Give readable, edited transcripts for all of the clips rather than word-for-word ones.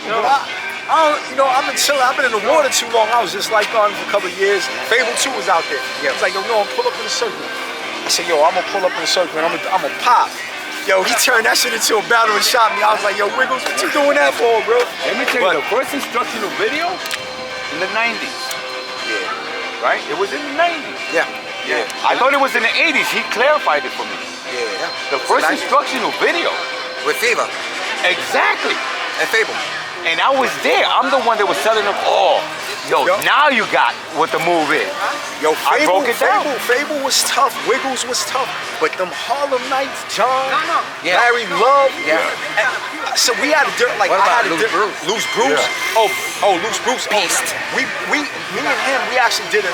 No. I've been chilling. I've been in the water too long. I was just lifeguarding for a couple of years. Fable 2 was out there. Yeah. It's like, yo, no, pull up in the circle. I said, yo, I'm gonna pull up in the circle and I'm gonna pop. Yo, he turned that shit into a battle and shot me. I was like, yo, Wiggles, what you doing that for, bro? Let me tell you, the first instructional video in the 90s. Yeah. Right? It was in the 90s. Yeah. Yeah. I thought it was in the 80s. He clarified it for me. Yeah. The first instructional video. With Fever. Exactly. And Fable. And I was there. I'm the one that was telling them, oh, yo, now you got what the move is. Yo, I broke it down. Fable was tough. Wiggles was tough. But them Harlem Nights, John, Larry Love. Yeah. So we had a different, like, what about Loose Bruce? Yeah. Oh, Loose Bruce. Beast. Me and him, we actually did a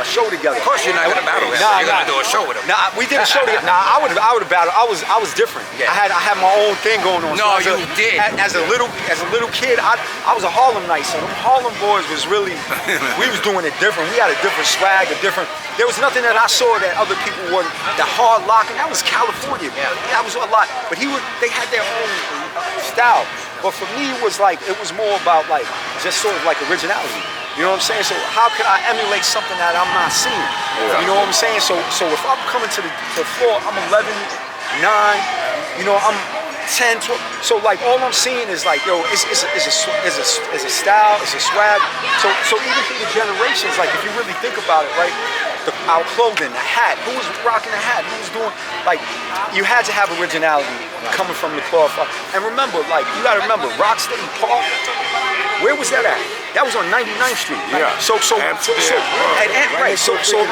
show together. Of course you're not gonna battle him. You're gonna do a show with him. Nah, we did a show together. Nah, I would have battled. I was different. Yeah. I had my own thing going on. No, so you did. As a little kid, I was a Harlem Night. So them Harlem boys was really, we was doing it different. We had a different swag, there was nothing that I saw that other people were, the hard locking, that was California. Yeah. That was a lot. But they had their own style. But for me, it was more about like, just sort of like originality. You know what I'm saying? So how could I emulate something that I'm not seeing? Yeah. You know what I'm saying? So if I'm coming to the floor, I'm 11, 9, I'm 10, 12. So like all I'm seeing is like, yo, it's a style, it's a swag. So even through the generations, like if you really think about it, right? Our clothing, the hat, who was rocking the hat, who was doing, like, you had to have originality coming from the cloth. And remember, like, you gotta remember, Rocksteady Park, where was that at? That was on 99th Street. Right? Yeah. So a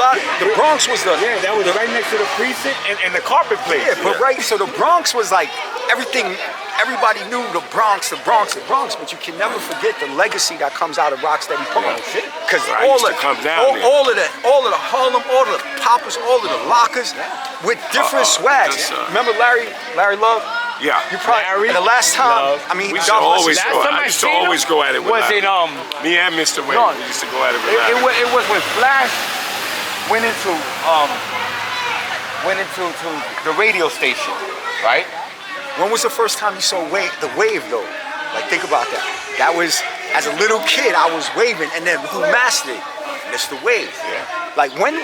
lot, the Bronx was the... Yeah, that was right next to the precinct and the carpet place. Yeah, but right, so the Bronx was like, everybody knew the Bronx, but you can never forget the legacy that comes out of Rocksteady Park. Because all of the Harlem, all of the poppers, all of the lockers with different swags. Remember Larry Love? Yeah. You probably the last time. I mean, I used to always go at it with Larry. Me and Mr. Wayne, we used to go at it with Larry. It was when Flash went into the radio station, right? When was the first time you saw the wave though? Like, think about that. That was, as a little kid, I was waving, and then who mastered it? Mr. Wave. Yeah. Like when